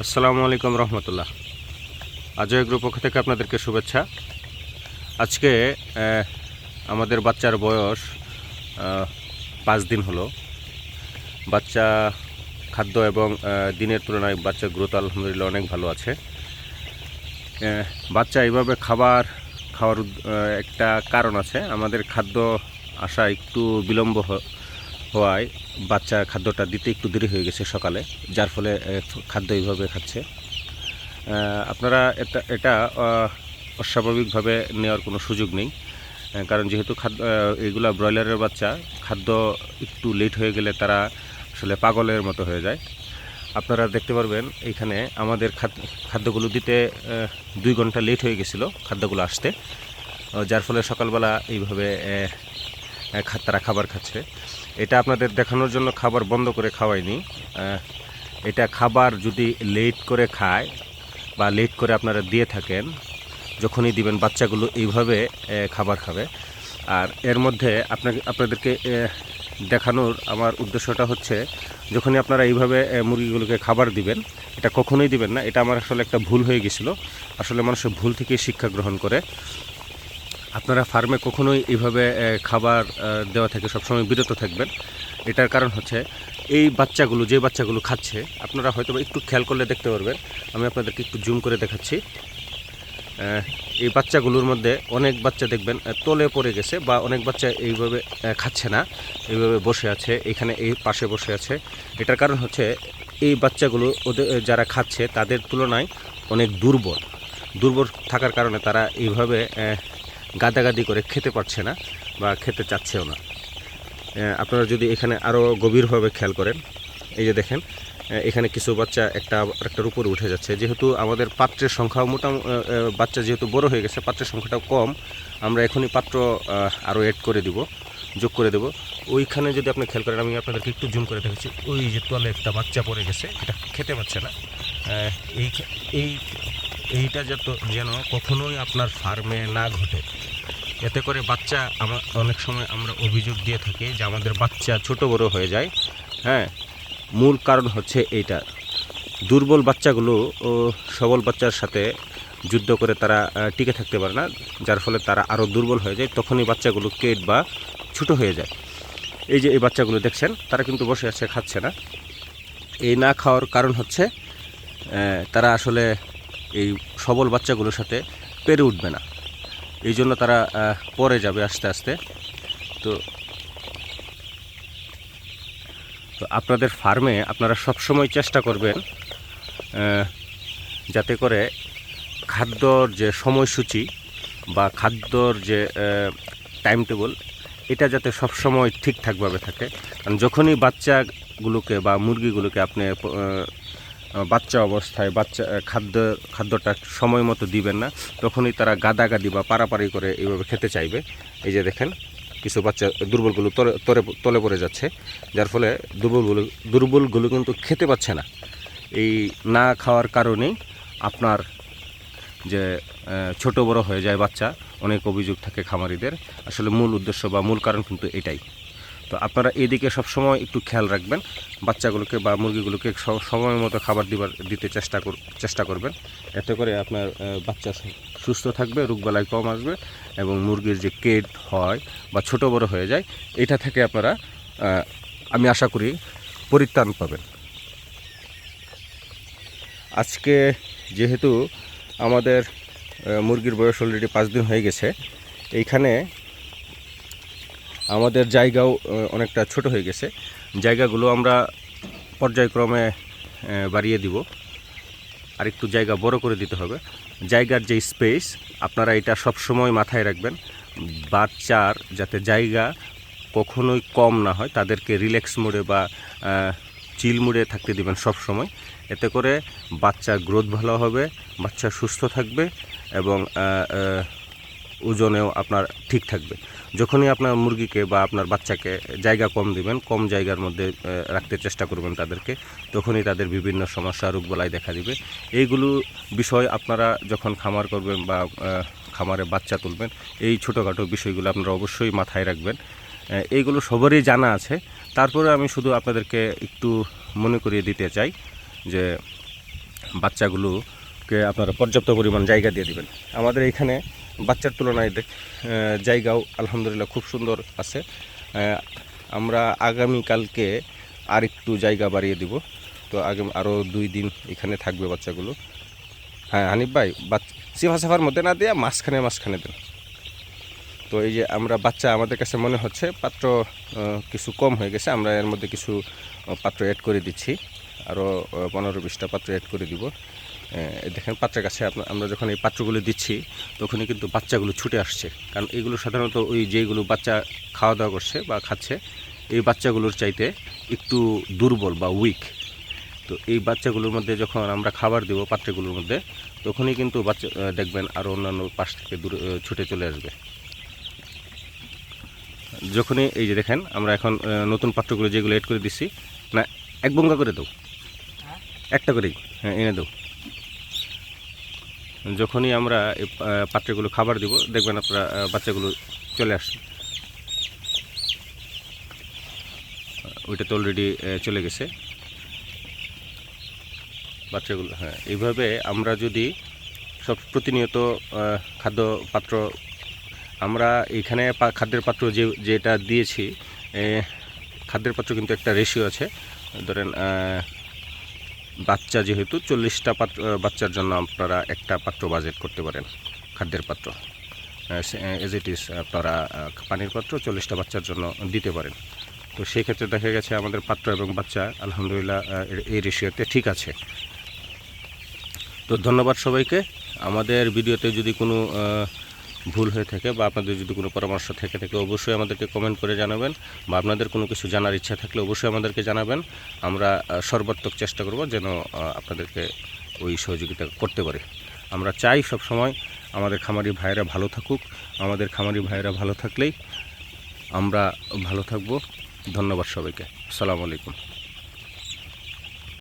আসসালামু আলাইকুম রহমতুল্লাহ। অজয় গ্রুপ পক্ষ থেকে আপনাদেরকে শুভেচ্ছা। আজকে আমাদের বাচ্চার বয়স 5 দিন হলো। বাচ্চা খাদ্য এবং দিনের তুলনায় বাচ্চার গ্রোথ আলহামদুলিল্লাহ অনেক ভালো আছে। বাচ্চা এইভাবে খাওয়ার একটা কারণ আছে। আমাদের খাদ্য আসা একটু বিলম্ব হওয়ায় বাচ্চা খাদ্যটা দিতে একটু দেরি হয়ে গেছে সকালে, যার ফলে খাদ্য এইভাবে খাচ্ছে। আপনারা এটা অস্বাভাবিকভাবে নেওয়ার কোনো সুযোগ নেই, কারণ যেহেতু এগুলা ব্রয়লারের বাচ্চা, খাদ্য একটু লেট হয়ে গেলে তারা আসলে পাগলের মতো হয়ে যায়। আপনারা দেখতে পারবেন এইখানে আমাদের খাদ্যগুলো দিতে 2 ঘন্টা লেট হয়ে গেছিলো খাদ্যগুলো আসতে, যার ফলে সকালবেলা এইভাবে তারা খাবার খাচ্ছে। এটা আপনাদের দেখানোর জন্য খাবার বন্ধ করে খাওয়াইনি। এটা খাবার যদি লেট করে খায় বা লেট করে আপনারা দিয়ে থাকেন, যখনই দিবেন বাচ্চাগুলো এইভাবে খাবার খাবে। আর এর মধ্যে আপনাদেরকে দেখানোর আমার উদ্দেশ্যটা হচ্ছে, যখনই আপনারা এইভাবে মুরগিগুলোকে খাবার দিবেন, এটা কখনোই দিবেন না। এটা আমার আসলে একটা ভুল হয়ে গেছিলো। আসলে মানুষের ভুল থেকে শিক্ষা গ্রহণ করে। আপনারা ফার্মে কখনোই এইভাবে খাবার দেওয়া থেকে সবসময় বিরত থাকবেন। এটার কারণ হচ্ছে এই যে বাচ্চাগুলো খাচ্ছে, আপনারা হয়তো একটু খেয়াল করলে দেখতে পারবেন। আমি আপনাদেরকে একটু জুম করে দেখাচ্ছি। এই বাচ্চাগুলোর মধ্যে অনেক বাচ্চা দেখবেন তলে পড়ে গেছে, বা অনেক বাচ্চা এইভাবে খাচ্ছে না, এইভাবে বসে আছে, এখানে এই পাশে বসে আছে। এটার কারণ হচ্ছে এই বাচ্চাগুলো যারা খাচ্ছে তাদের তুলনায় অনেক দুর্বল থাকার কারণে তারা এইভাবে গাদাগাদি করে খেতে পারছে না বা খেতে চাচ্ছেও না। আপনারা যদি এখানে আরও গভীরভাবে খেয়াল করেন, এই যে দেখেন এখানে কিছু বাচ্চা একটার উপরে উঠে যাচ্ছে। যেহেতু আমাদের পাত্রের সংখ্যাও বাচ্চা যেহেতু বড় হয়ে গেছে, পাত্রের সংখ্যাটাও কম, আমরা এখনই পাত্র আরও যোগ করে দেব। ওইখানে যদি আপনি খেয়াল করেন, আমি আপনাদেরকে একটু জুম করে দেখেছি, ওই যে তলে একটা বাচ্চা পড়ে গেছে, এটা খেতে পারছে না। এইটা যেন কখনোই আপনার ফার্মে না ঘটে। এতে করে বাচ্চা অনেক সময় আমরা অভিযোগ দিয়ে থাকি যে আমাদের বাচ্চা ছোট বড় হয়ে যায়। হ্যাঁ, মূল কারণ হচ্ছে এইটা। দুর্বল বাচ্চাগুলো সবল বাচ্চার সাথে যুদ্ধ করে তারা টিকে থাকতে পারে না, যার ফলে তারা আরও দুর্বল হয়ে যায়। তখনই বাচ্চাগুলো কেট বা ছোটো হয়ে যায়। এই যে এই বাচ্চাগুলো দেখছেন, তারা কিন্তু বসে আছে, খাচ্ছে না। এই না খাওয়ার কারণ হচ্ছে তারা আসলে এই সবল বাচ্চাগুলোর সাথে পেরে উঠবে না, এই জন্য তারা পরে যাবে আস্তে আস্তে। তো আপনাদের ফার্মে আপনারা সবসময় চেষ্টা করবেন যাতে করে খাদ্যর যে সময়সূচি বা খাদ্যর যে টাইম টেবল, এটা যাতে সবসময় ঠিকঠাকভাবে থাকে। কারণ যখনই বাচ্চাগুলোকে বা মুরগিগুলোকে আপনি বাচ্চা অবস্থায় খাদ্যটা সময় মতো দিবেন না, তখনই তারা গাদাগাদি বা পারাপারি করে এইভাবে খেতে চাইবে। এই যে দেখেন কিছু বাচ্চা দুর্বলগুলো তলে পড়ে যাচ্ছে, যার ফলে দুর্বলগুলো কিন্তু খেতে পাচ্ছে না। এই না খাওয়ার কারণেই আপনার যে ছোট বড় হয়ে যায় বাচ্চা, অনেক অভিযোগ থাকে খামারিদের। আসলে মূল উদ্দেশ্য বা মূল কারণ কিন্তু এটাই। তো আপনারা এদিকে সবসময় একটু খেয়াল রাখবেন, বাচ্চাগুলোকে বা মুরগিগুলোকে সময় মতো খাবার দিতে চেষ্টা করবেন। এতে করে আপনার বাচ্চা সুস্থ থাকবে, রোগবালাই কম আসবে, এবং মুরগির যে কেট হয় বা ছোট বড় হয়ে যায়, এটা থেকে আপনারা আমি আশা করি পরিত্রাণ পাবেন। আজকে যেহেতু আমাদের মুরগির বয়স অলরেডি 5 দিন হয়ে গেছে, এইখানে আমাদের জায়গাও অনেকটা ছোট হয়ে গেছে। জায়গাগুলো আমরা পর্যায়ক্রমে বাড়িয়ে দিব, আর একটু জায়গা বড় করে দিতে হবে। জায়গার যে স্পেস, আপনারা এটা সবসময় মাথায় রাখবেন। বাচ্চার যাতে জায়গা কখনোই কম না হয়, তাদেরকে রিল্যাক্স মোডে বা চিল মোডে থাকতে দিবেন সব সময়। এতে করে বাচ্চার গ্রোথ ভালো হবে, বাচ্চা সুস্থ থাকবে, এবং ওজনেও আপনার ঠিক থাকবে। যখনই আপনার মুরগিকে বা আপনার বাচ্চাকে জায়গা কম দিবেন, কম জায়গার মধ্যে রাখতে চেষ্টা করবেন তাদেরকে, তখনই তাদের বিভিন্ন সমস্যা রোগবালাই দেখা দিবে। এইগুলো বিষয় আপনারা যখন খামার করবেন বা খামারে বাচ্চা তুলবেন, এই ছোটোখাটো বিষয়গুলো আপনারা অবশ্যই মাথায় রাখবেন। এইগুলো সবারই জানা আছে, তারপরে আমি শুধু আপনাদেরকে একটু মনে করিয়ে দিতে চাই যে বাচ্চাগুলোকে আপনারা পর্যাপ্ত পরিমাণ জায়গা দিয়ে দিবেন। আমাদের এখানে বাচ্চার তুলনায় জায়গাও আলহামদুলিল্লাহ খুব সুন্দর আছে। আমরা আগামীকালকে আরেকটু জায়গা বাড়িয়ে দিব। তো আরও 2 দিন এখানে থাকবে বাচ্চাগুলো। হ্যাঁ হানিফ ভাই, সিফা সাফার মধ্যে না দিয়ে মাঝখানে দেন। তো এই যে আমরা বাচ্চা, আমাদের কাছে মনে হচ্ছে পাত্র কিছু কম হয়ে গেছে, আমরা এর মধ্যে কিছু পাত্র অ্যাড করে দিচ্ছি, আরও 15-20টা পাত্র অ্যাড করে দিব। দেখেন পাত্রের কাছে আমরা যখন এই পাত্রগুলো দিচ্ছি তখনই কিন্তু বাচ্চাগুলো ছুটে আসছে, কারণ এইগুলো সাধারণত ওই যেগুলো বাচ্চা খাওয়া দাওয়া করছে বা খাচ্ছে এই বাচ্চাগুলোর চাইতে একটু দুর্বল বা উইক। তো এই বাচ্চাগুলোর মধ্যে যখন আমরা খাবার দেব পাত্রগুলোর মধ্যে, তখনই কিন্তু বাচ্চা দেখবেন আরও অন্যান্য পাশ থেকে দূরে ছুটে চলে আসবে। যখনই এই যে দেখেন আমরা এখন নতুন পাত্রগুলো যেগুলো এড করে দিচ্ছি, না এক বঙ্গা করে দাও, একটা করেই, হ্যাঁ এনে দাও। যখনই আমরা এই পাত্রগুলো খাবার দিব দেখবেন আপনারা বাচ্চাগুলো চলে আসছে। ওইটা তো অলরেডি চলে গেছে বাচ্চাগুলো। হ্যাঁ, এইভাবে আমরা যদি সব প্রতিনিয়ত খাদ্য পাত্র, আমরা এইখানে খাদ্যের পাত্র যেটা দিয়েছি, খাদ্যের পাত্র কিন্তু একটা রেশিও আছে। ধরেন বাচ্চা যেহেতু 40টা পাত্র, বাচ্চার জন্য আপনারা একটা পাত্র বাজেট করতে পারেন খাদ্যের পাত্র। এজ ইট ইজ আপনারা পানির পাত্র 40টা বাচ্চার জন্য দিতে পারেন। তো সেই ক্ষেত্রে দেখা গেছে আমাদের পাত্র এবং বাচ্চা আলহামদুলিল্লাহ এই রেশিওতে ঠিক আছে। তো ধন্যবাদ সবাইকে। আমাদের ভিডিওতে যদি কোনো ভুল হয়ে থাকে বা আপনাদের যদি কোনো পরামর্শ থেকে থাকে অবশ্যই আমাদেরকে কমেন্ট করে জানাবেন, বা আপনাদের কোনো কিছু জানার ইচ্ছা থাকলে অবশ্যই আমাদেরকে জানাবেন। আমরা সর্বাত্মক চেষ্টা করব যেন আপনাদেরকে ওই সহযোগিতা করতে পারি। আমরা চাই সব সময় আমাদের খামারি ভাইয়েরা ভালো থাকুক। আমাদের খামারি ভাইয়েরা ভালো থাকলেই আমরা ভালো থাকব। ধন্যবাদ সবাইকে। আসসালামু আলাইকুম।